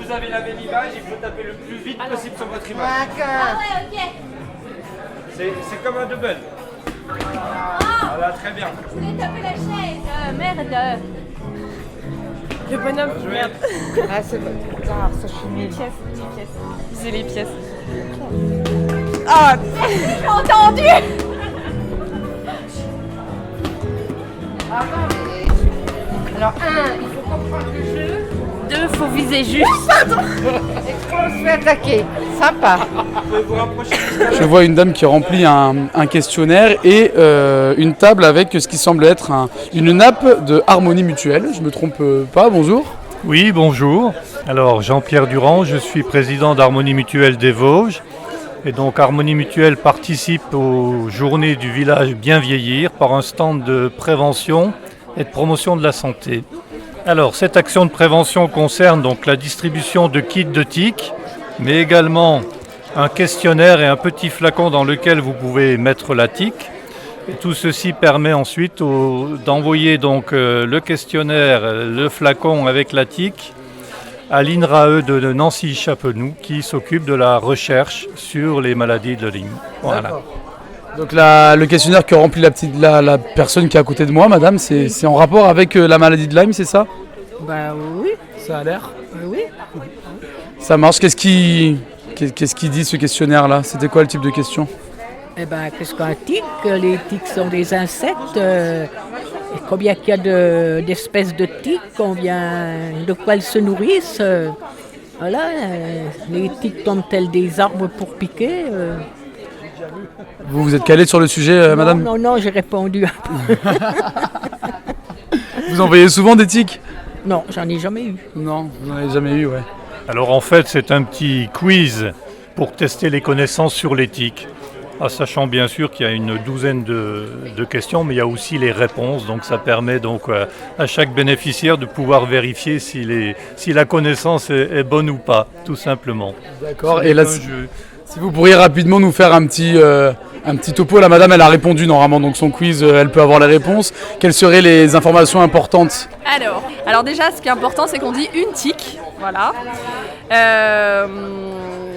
vous avez la même image, il faut taper le plus vite possible sur votre image. Ah ouais, ok. C'est comme un double. Ah, Voilà, très bien. je voulais taper la chaise. Merde. Le bonhomme. Merde. Ah, c'est bizarre, ça chimie. Les pièces, les pièces. Viser les pièces. Ah, J'ai entendu. Alors, il faut comprendre le jeu. 2, faut viser juste. On se fait attaquer. Sympa. Vous pouvez vous rapprocher. Je vois une dame qui remplit un questionnaire et une table avec ce qui semble être une nappe de Harmonie Mutuelle. Je me trompe pas, bonjour. Oui, bonjour. Alors, Jean-Pierre Durand, je suis président d'Harmonie Mutuelle des Vosges. Et donc, Harmonie Mutuelle participe aux journées du village Bien Vieillir par un stand de prévention et de promotion de la santé. Alors, cette action de prévention concerne donc la distribution de kits de TIC, mais également un questionnaire et un petit flacon dans lequel vous pouvez mettre la TIC. Et tout ceci permet ensuite d'envoyer donc le questionnaire, le flacon avec la TIC à l'INRAE de Nancy-Chapenoux qui s'occupe de la recherche sur les maladies de Lyme. Voilà. Donc le questionnaire que remplit la personne qui est à côté de moi, madame, c'est en rapport avec la maladie de Lyme, c'est ça? Bah oui, Ça a l'air. oui. Ça marche. Qu'est-ce qui dit ce questionnaire-là? C'était quoi le type de question? Eh ben, qu'est-ce qu'un tic? Les tiques sont des insectes. Et combien qu'il y a d'espèces de tiques? Combien de quoi elles se nourrissent? Voilà. Les tiques tombent-elles des arbres pour piquer? Vous êtes calé sur le sujet, madame? Non, j'ai répondu. Vous en voyez souvent des tiques? Non, j'en ai jamais eu. Non, vous n'en avez jamais eu, ouais. Alors en fait, c'est un petit quiz pour tester les connaissances sur l'éthique. Sachant bien sûr qu'il y a une douzaine de questions, mais il y a aussi les réponses. Donc ça permet donc à chaque bénéficiaire de pouvoir vérifier si la connaissance est bonne ou pas, tout simplement. D'accord. Et là, si vous pourriez rapidement nous faire un petit topo. La madame, elle a répondu normalement, donc son quiz, elle peut avoir les réponses. Quelles seraient les informations importantes? Alors déjà, ce qui est important, c'est qu'on dit une tique. Voilà.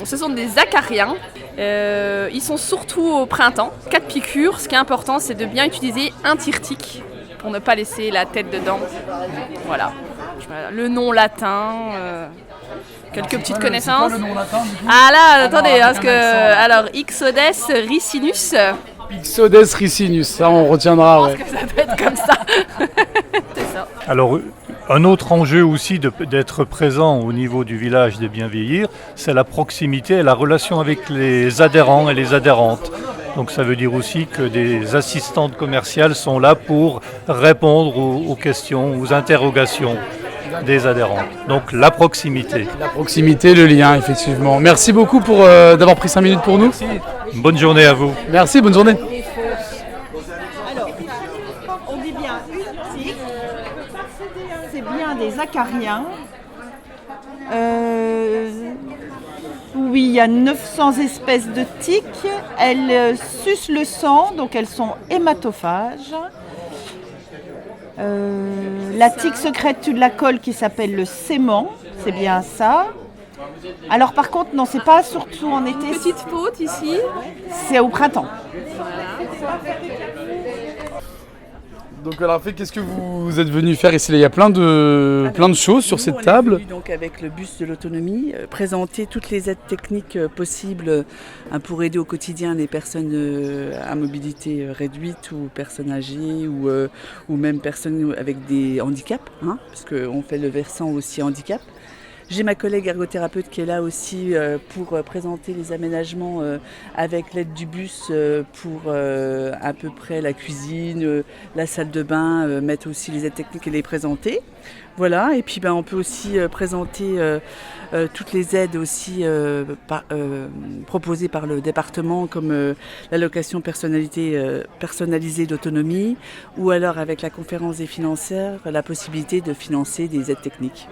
Ce sont des acariens. Ils sont surtout au printemps. 4 piqûres. Ce qui est important, c'est de bien utiliser un tire-tique pour ne pas laisser la tête dedans. Voilà. Le nom latin. Quelques petites connaissances. Ah là, attendez, parce que alors Ixodes ricinus. Ixodes ricinus, ça on retiendra. Je pense que ça peut être comme ça. C'est ça. Alors, un autre enjeu aussi d'être présent au niveau du village des Bien Vieillir, c'est la proximité et la relation avec les adhérents et les adhérentes. Donc ça veut dire aussi que des assistantes commerciales sont là pour répondre aux questions, aux interrogations des adhérents. Donc la proximité. La proximité, le lien, effectivement. Merci beaucoup d'avoir pris 5 minutes pour nous. Bonne journée à vous. Merci, bonne journée. Alors, on dit bien une tique, c'est bien des acariens. Oui, il y a 900 espèces de tiques. Elles sucent le sang, donc elles sont hématophages. La tique sécrète de la colle qui s'appelle le sément, c'est bien ça. Alors par contre, non, c'est pas surtout en été. Petite faute ici. C'est au printemps. Donc alors, qu'est-ce que vous êtes venu faire ici? Il y a plein de choses sur cette table. On est venu donc avec le bus de l'autonomie présenter toutes les aides techniques possibles pour aider au quotidien les personnes à mobilité réduite ou personnes âgées ou même personnes avec des handicaps, parce qu'on fait le versant aussi handicap. J'ai ma collègue ergothérapeute qui est là aussi pour présenter les aménagements avec l'aide du bus pour à peu près la cuisine, la salle de bain, mettre aussi les aides techniques et les présenter. Voilà, et puis on peut aussi présenter toutes les aides aussi proposées par le département comme l'allocation personnalisée d'autonomie ou alors avec la conférence des financières, la possibilité de financer des aides techniques.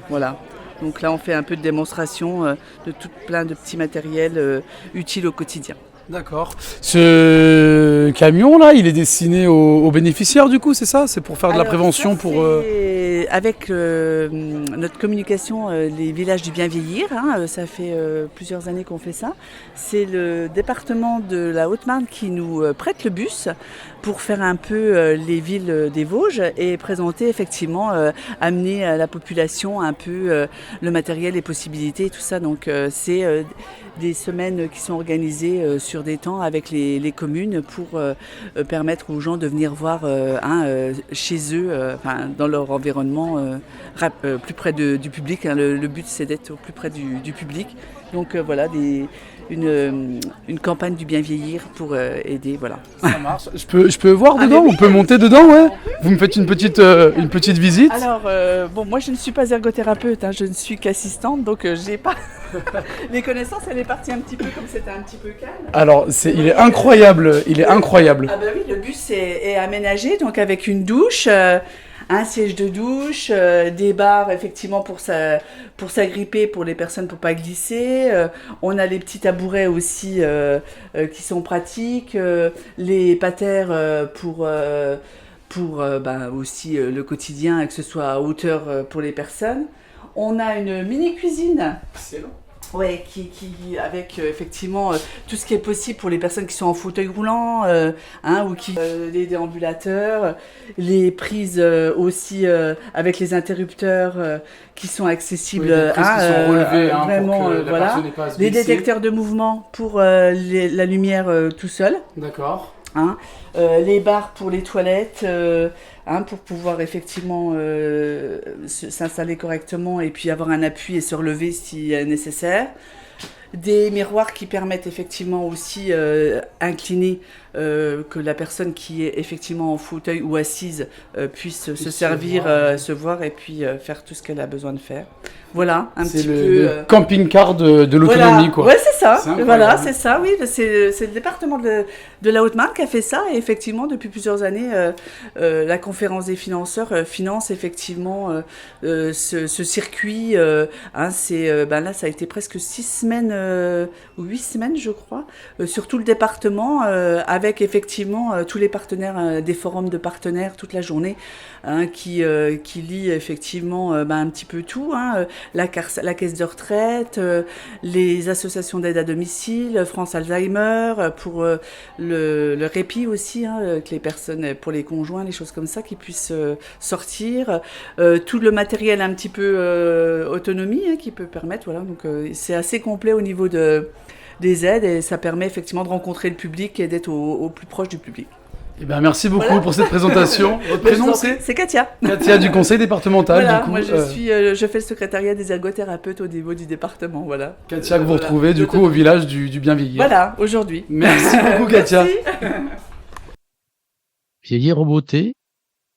Voilà. Donc là, on fait un peu de démonstration de plein de petits matériels utiles au quotidien. D'accord. Ce camion-là, il est destiné aux bénéficiaires du coup, c'est ça? C'est pour faire de la Alors, prévention ça, pour... c'est avec notre communication, les villages du bien vieillir, hein, ça fait plusieurs années qu'on fait ça. C'est le département de la Haute-Marne qui nous prête le bus pour faire un peu les villes des Vosges et présenter effectivement, amener à la population un peu le matériel, les possibilités et tout ça. Donc c'est des semaines qui sont organisées sur des temps avec les communes pour permettre aux gens de venir voir chez eux, dans leur environnement, plus près du public. Hein. Le but, c'est d'être au plus près du public. Donc voilà, une campagne du bien vieillir pour aider. Voilà. Ça marche. Je peux voir dedans? On peut monter dedans, ouais. Vous me faites une petite visite? Alors, moi je ne suis pas ergothérapeute, hein, je ne suis qu'assistante, donc j'ai pas les connaissances, elle est partie un petit peu comme c'était un petit peu calme. Alors, il est incroyable, Ah bah oui, le bus est aménagé, donc avec une douche, un siège de douche, des barres effectivement pour s'agripper pour les personnes pour pas glisser. On a les petits tabourets aussi qui sont pratiques, les patères pour aussi le quotidien, que ce soit à hauteur pour les personnes. On a une mini cuisine. Excellent. Ouais, qui avec effectivement tout ce qui est possible pour les personnes qui sont en fauteuil roulant, ou qui les déambulateurs, les prises aussi avec les interrupteurs qui sont accessibles, qui sont relevés, vraiment, pour que la voilà. personne n'ait pas à se Les glisser. détecteurs de mouvement pour la lumière tout seul. D'accord. Les barres pour les toilettes, pour pouvoir effectivement s'installer correctement et puis avoir un appui et se relever si nécessaire. Des miroirs qui permettent effectivement aussi incliner, que la personne qui est effectivement en fauteuil ou assise puisse se servir, se voir et puis faire tout ce qu'elle a besoin de faire. Voilà, C'est petit le peu... camping-car de l'autonomie, voilà. quoi. Ouais, c'est ça. C'est incroyable. Voilà, c'est ça. Oui, c'est le département de la Haute-Marne qui a fait ça. Et effectivement, depuis plusieurs années, la conférence des financeurs finance effectivement ce circuit. Là, ça a été presque 6 semaines ou 8 semaines, je crois, sur tout le département, avec effectivement tous les partenaires, des forums de partenaires toute la journée, qui lie effectivement un petit peu tout. La caisse de retraite, les associations d'aide à domicile, France Alzheimer, pour le répit aussi, que les personnes, pour les conjoints, les choses comme ça, qui puissent sortir. Tout le matériel un petit peu autonomie, qui peut permettre, voilà. Donc c'est assez complet au niveau des aides et ça permet effectivement de rencontrer le public et d'être au plus proche du public. Eh ben, merci beaucoup pour cette présentation. Votre prénom, c'est Katia. Katia du conseil départemental. Voilà, du coup, moi je fais le secrétariat des ergothérapeutes au niveau du département, voilà. Katia que vous retrouvez du coup au village du bien vieillir. Voilà, aujourd'hui. Merci beaucoup Katia. Merci. Vieillir en beauté,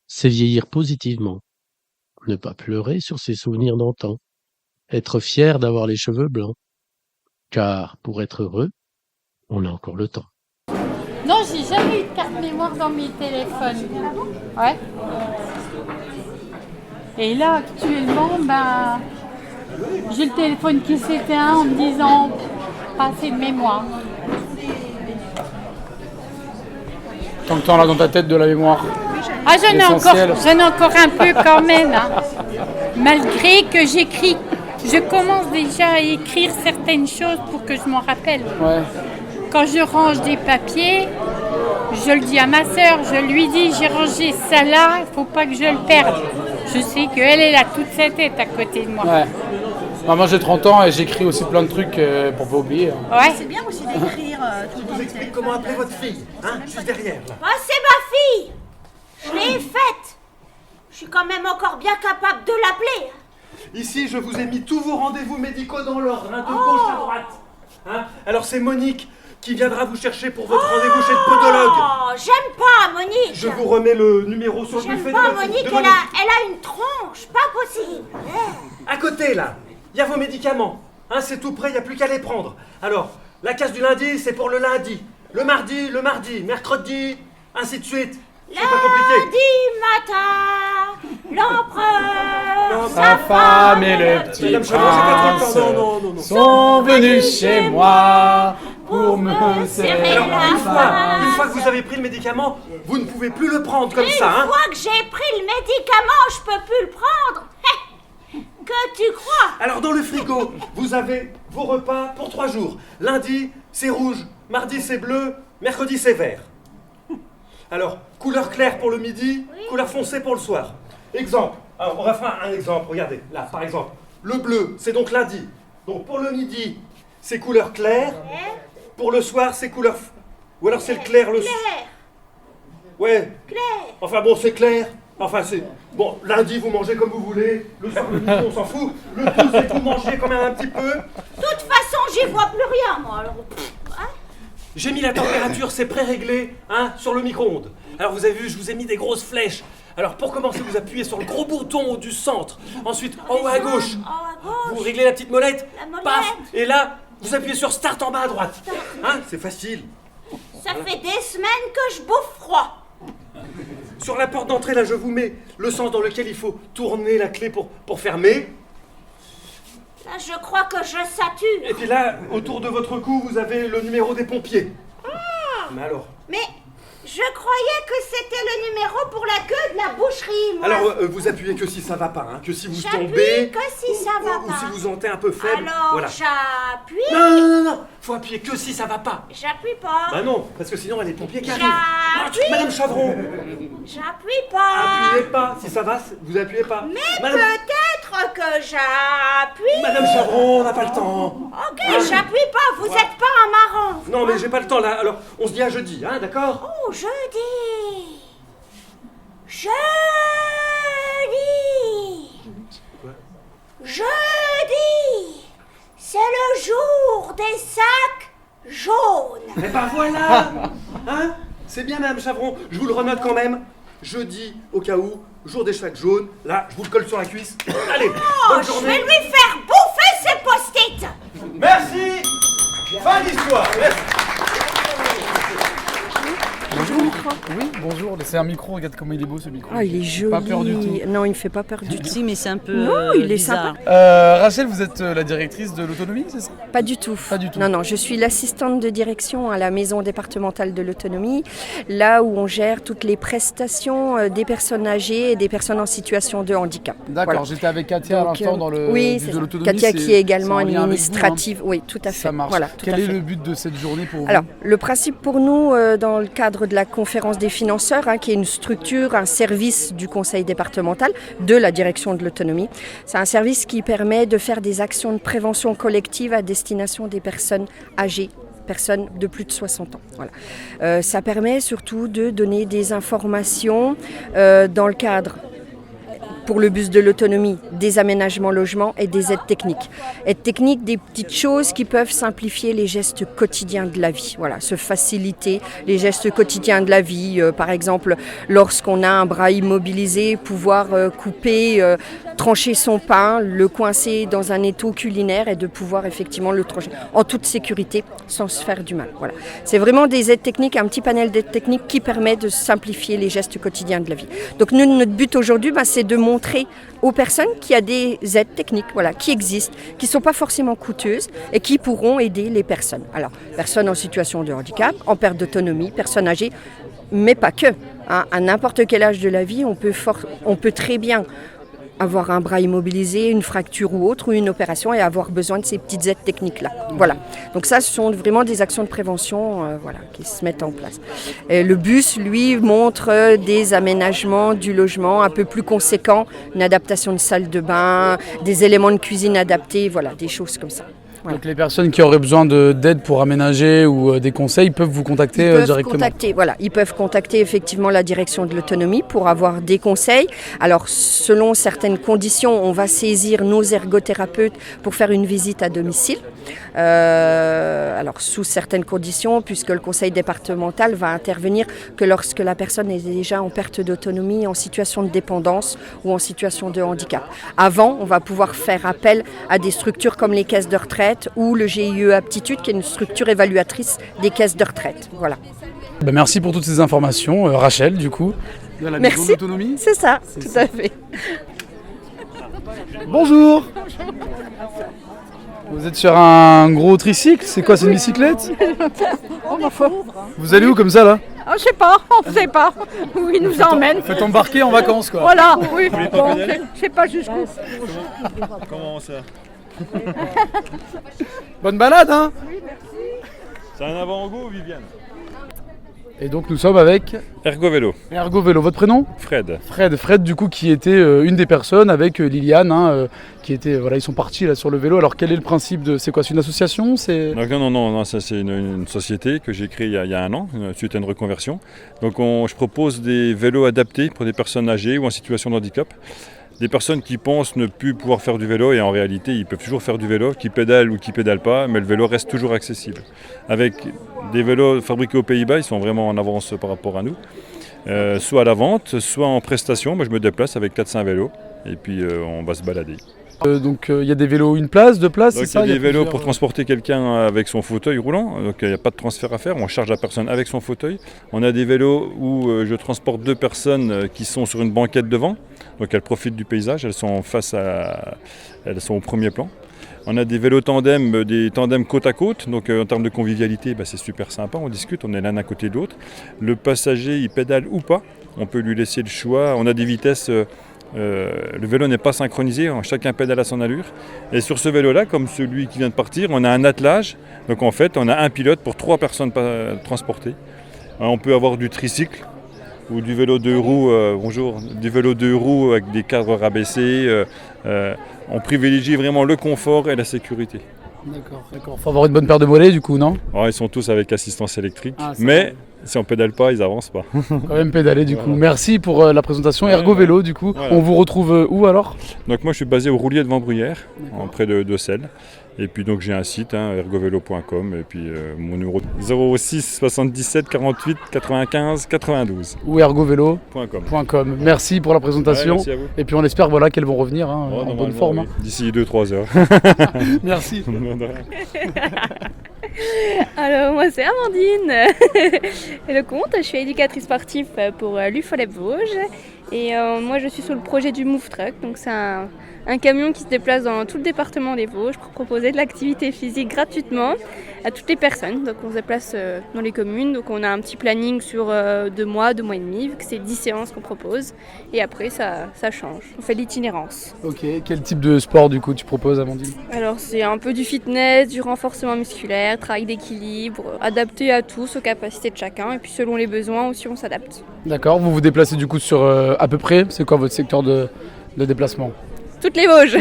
c'est vieillir positivement. Ne pas pleurer sur ses souvenirs d'antan. Être fier d'avoir les cheveux blancs. Car pour être heureux, on a encore le temps. Non, j'ai jamais eu de carte mémoire dans mes téléphones. Ouais. Et là, actuellement, j'ai le téléphone qui s'éteint en me disant pas assez de mémoire. Tant que t'en as dans ta tête de la mémoire. Ah, j'en ai Essentiel. encore un peu quand même. Malgré que j'écris, je commence déjà à écrire certaines choses pour que je m'en rappelle. Ouais. Quand je range des papiers, je le dis à ma sœur, je lui dis j'ai rangé ça là, il ne faut pas que je le perde. Je sais qu'elle est là toute sa tête à côté de moi. Ouais. Bah, moi j'ai 30 ans et j'écris aussi plein de trucs pour pas oublier. Ouais. C'est bien aussi d'écrire tout le temps. Je vous explique comment appeler votre fille, juste derrière. Là. Ah, c'est ma fille! Je l'ai faite! Je suis quand même encore bien capable de l'appeler. Ici, je vous ai mis tous vos rendez-vous médicaux dans l'ordre, de gauche à droite. Alors c'est Monique qui viendra vous chercher pour votre rendez-vous chez le podologue. Oh, j'aime pas Monique! Je vous remets le numéro sur le buffet J'aime de pas votre- Monique, de elle a une tronche, pas possible. À côté, là, il y a vos médicaments. C'est tout prêt, il n'y a plus qu'à les prendre. Alors, la case du lundi, c'est pour le lundi. Le mardi, mercredi, ainsi de suite. C'est pas compliqué. Lundi matin, l'empereur, Sa femme et le petit Madame Chalot, j'ai pas trop le prince temps. Non. sont venus chez moi pour me serrer Alors, la une fois que vous avez pris le médicament, vous ne pouvez plus le prendre comme ça, hein. Une fois que j'ai pris le médicament, je peux plus le prendre. Que tu crois? Alors, dans le frigo, vous avez vos repas pour 3 jours. Lundi, c'est rouge. Mardi, c'est bleu. Mercredi, c'est vert. Alors, couleur claire pour le midi, couleur foncée pour le soir. Exemple. Alors, on va faire un exemple. Regardez, là, par exemple. Le bleu, c'est donc lundi. Donc, pour le midi, c'est couleur claire. Pour le soir, c'est couleur... Ou alors, c'est le clair le soir. Claire. Ouais. Claire. Enfin, bon, c'est clair. Enfin, c'est... Bon, lundi, vous mangez comme vous voulez. Le soir, le midi, on s'en fout. Le tout, c'est que vous mangez quand même un petit peu. De toute façon, j'y vois plus rien, moi. Alors, hein? J'ai mis la température, c'est pré-réglé, hein, sur le micro-ondes. Alors vous avez vu, je vous ai mis des grosses flèches. Alors pour commencer, vous appuyez sur le gros bouton du centre. Ensuite, en haut à gauche, vous réglez la petite molette. La molette. Paf. Et là, vous appuyez sur Start en bas à droite. Hein, c'est facile. Ça fait des semaines que je bouffe froid. Sur la porte d'entrée, là, je vous mets le sens dans lequel il faut tourner la clé pour fermer. Là, je crois que je sature. Et puis là, autour de votre cou, vous avez le numéro des pompiers. Mais alors? Mais je croyais que c'était le numéro pour la queue de la boucherie, moi. Alors, vous appuyez que si ça va pas, hein, que si vous J'appuie tombez... que si ça va ou pas. si vous vous sentez un peu faible. Alors, voilà. j'appuie. Non, faut appuyer que si ça va pas. J'appuie pas. Bah non, parce que sinon, il y a les pompiers qui arrivent. J'appuie. Madame Chavron, J'appuie pas. appuyez pas. Si ça va, vous appuyez pas. Mais Madame... peut-être que j'appuie. Madame Chavron, on n'a pas le temps. Ok, j'appuie pas. Vous êtes pas un marrant. Non, mais j'ai pas le temps là. Alors, on se dit à jeudi, hein, d'accord? Oh, jeudi. Jeudi. Jeudi. C'est le jour des sacs jaunes. Eh ben voilà. Hein? C'est bien, Madame Chavron. Je vous le renote quand même. Jeudi, au cas où, jour des sacs jaunes. Là, je vous le colle sur la cuisse. Allez, bonne Je journée. vais lui faire bouffer ses post-it. Merci. Fin d'histoire. Merci. Bonjour. Oui, bonjour. C'est un micro, regarde comment il est beau ce micro. Ah, il est joli. Pas peur du tout. Non, il me fait pas peur du tout. Si, mais c'est un peu Non, il est bizarre. sympa. Rachel, vous êtes la directrice de l'autonomie, c'est ça? Pas du tout. Pas du tout. Non, non, je suis l'assistante de direction à la maison départementale de l'autonomie, là où on gère toutes les prestations des personnes âgées et des personnes en situation de handicap. D'accord, Voilà. j'étais avec Katia à Donc, l'instant dans le oui, bus c'est de ça. l'autonomie. Katia qui est également c'est en lien avec vous, hein. administrative. Oui, tout à fait. Ça marche. Voilà, tout Quel à est fait. le but de cette journée pour vous? Alors, le principe pour nous, dans le cadre de la conférence des financeurs, qui est une structure, un service du conseil départemental de la direction de l'autonomie, c'est un service qui permet de faire des actions de prévention collective à destination des personnes âgées, personnes de plus de 60 ans. Voilà. Ça permet surtout de donner des informations dans le cadre, pour le bus de l'autonomie, des aménagements logements et des aides techniques. Aides techniques, des petites choses qui peuvent simplifier les gestes quotidiens de la vie. Voilà, se faciliter les gestes quotidiens de la vie. Par exemple, lorsqu'on a un bras immobilisé, pouvoir couper, trancher son pain, le coincer dans un étau culinaire et de pouvoir effectivement le trancher en toute sécurité sans se faire du mal. Voilà. C'est vraiment des aides techniques, un petit panel d'aides techniques qui permet de simplifier les gestes quotidiens de la vie. Donc nous, notre but aujourd'hui, c'est de montrer aux personnes qu'il y a des aides techniques qui existent, qui ne sont pas forcément coûteuses et qui pourront aider les personnes. Alors, personnes en situation de handicap, en perte d'autonomie, personnes âgées, mais pas que. À n'importe quel âge de la vie, on peut très bien avoir un bras immobilisé, une fracture ou autre, ou une opération et avoir besoin de ces petites aides techniques-là. Voilà. Donc ça, ce sont vraiment des actions de prévention qui se mettent en place. Et le bus, lui, montre des aménagements du logement un peu plus conséquents, une adaptation de salle de bain, des éléments de cuisine adaptés, voilà, des choses comme ça. Voilà. Donc les personnes qui auraient besoin d'aide pour aménager ou des conseils peuvent vous contacter directement. Ils peuvent contacter effectivement la direction de l'autonomie pour avoir des conseils. Alors selon certaines conditions, on va saisir nos ergothérapeutes pour faire une visite à domicile. Alors sous certaines conditions, puisque le conseil départemental va intervenir que lorsque la personne est déjà en perte d'autonomie, en situation de dépendance ou en situation de handicap. Avant, on va pouvoir faire appel à des structures comme les caisses de retraite ou le GIE Aptitude, qui est une structure évaluatrice des caisses de retraite. Voilà. Merci pour toutes ces informations, Rachel, du coup, de la maison de l'autonomie. C'est ça, tout à fait. Bonjour. Vous êtes sur un gros tricycle, c'est quoi, c'est une bicyclette? Vous allez où comme ça là? Je sais pas, on sait pas où il nous emmène. Faites embarquer en vacances quoi. Voilà, oui, bon, je sais pas jusqu'où. Comment ça? Bonne balade hein. C'est un avant-goût, Viviane? Et donc nous sommes avec Ergo Vélo. Ergo Vélo, votre prénom? Fred. Fred du coup qui était une des personnes avec Liliane, hein, qui était, voilà, ils sont partis là sur le vélo. Alors quel est le principe de, c'est quoi, c'est une association? Non, ça c'est une société que j'ai créée il y a un an, suite à une reconversion. Donc je propose des vélos adaptés pour des personnes âgées ou en situation de handicap. Des personnes qui pensent ne plus pouvoir faire du vélo et en réalité ils peuvent toujours faire du vélo, qui pédalent ou qui pédalent pas, mais le vélo reste toujours accessible. Avec des vélos fabriqués aux Pays-Bas, ils sont vraiment en avance par rapport à nous. Soit à la vente, soit en prestation. Moi je me déplace avec 4-5 vélos et puis on va se balader. Donc il y a des vélos une place, deux places, c'est ça? Il y a des vélos pour transporter quelqu'un avec son fauteuil roulant, donc il n'y a pas de transfert à faire, on charge la personne avec son fauteuil. On a des vélos où je transporte 2 personnes qui sont sur une banquette devant, donc elles profitent du paysage, elles sont au premier plan. On a des vélos tandem, des tandems côte à côte, donc en termes de convivialité, c'est super sympa, on discute, on est l'un à côté de l'autre. Le passager, il pédale ou pas, on peut lui laisser le choix, on a des vitesses. Le vélo n'est pas synchronisé, chacun pédale à son allure. Et sur ce vélo-là, comme celui qui vient de partir, on a un attelage. Donc en fait, on a un pilote pour 3 personnes transportées. On peut avoir du tricycle ou du vélo 2 roues, du vélo 2 roues avec des cadres rabaissés. On privilégie vraiment le confort et la sécurité. D'accord. Faut avoir une bonne paire de mollets du coup, non? Ils sont tous avec assistance électrique, mais si on pédale pas, ils avancent pas. Quand même pédaler du coup. Merci pour la présentation. Ergo Vélo du coup. Voilà. On vous retrouve où alors? Donc moi je suis basé au Roulier de Vambruyères, près de Selles. Et puis donc j'ai un site, ergovélo.com, et puis mon numéro 06 77 48 95 92. Ou ergovélo.com. Merci pour la présentation. Merci à vous. Et puis on espère qu'elles vont revenir en bonne forme. Oui. D'ici 2-3 heures. Merci. Alors moi c'est Amandine Lecomte, je suis éducatrice sportive pour l'UFOLEP Vosges et moi je suis sur le projet du Move Truck, donc c'est un camion qui se déplace dans tout le département des Vosges pour proposer de l'activité physique gratuitement à toutes les personnes. Donc on se déplace dans les communes, donc on a un petit planning sur 2 mois, 2 mois et demi, vu que c'est 10 séances qu'on propose et après ça change, on fait l'itinérance. Ok, quel type de sport du coup tu proposes Amandine? Alors c'est un peu du fitness, du renforcement musculaire, travail d'équilibre, adapté à tous, aux capacités de chacun et puis selon les besoins aussi on s'adapte. D'accord, vous vous déplacez du coup sur à peu près, c'est quoi votre secteur de déplacement? Toutes les Vosges.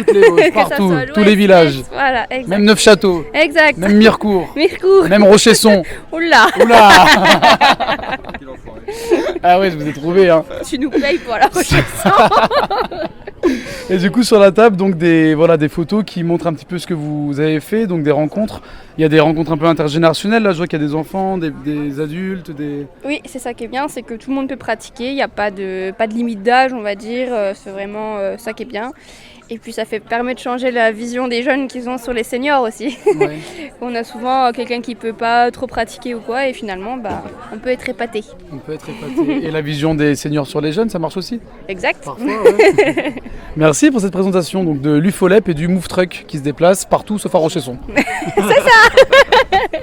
Partout, tous les villages. Voilà, exact. Même Neufchâteau. Exact. Même Mirecourt. Même Rochesson. Oula. Ah ouais, je vous ai trouvé. Hein. Tu nous payes pour la Rochesson. Et du coup sur la table, donc des photos qui montrent un petit peu ce que vous avez fait, donc des rencontres. Il y a des rencontres un peu intergénérationnelles, là je vois qu'il y a des enfants, des adultes, des... Oui, c'est ça qui est bien, c'est que tout le monde peut pratiquer, il n'y a pas de limite d'âge on va dire, c'est vraiment ça qui est bien. Et puis ça permet de changer la vision des jeunes qu'ils ont sur les seniors aussi. Ouais. On a souvent quelqu'un qui ne peut pas trop pratiquer ou quoi et finalement on peut être épaté. On peut être épaté. Et la vision des seniors sur les jeunes, ça marche aussi? Exact. Parfois, ouais. Merci pour cette présentation donc, de l'UFOLEP et du Move Truck qui se déplace partout sauf à Rochesson. C'est ça.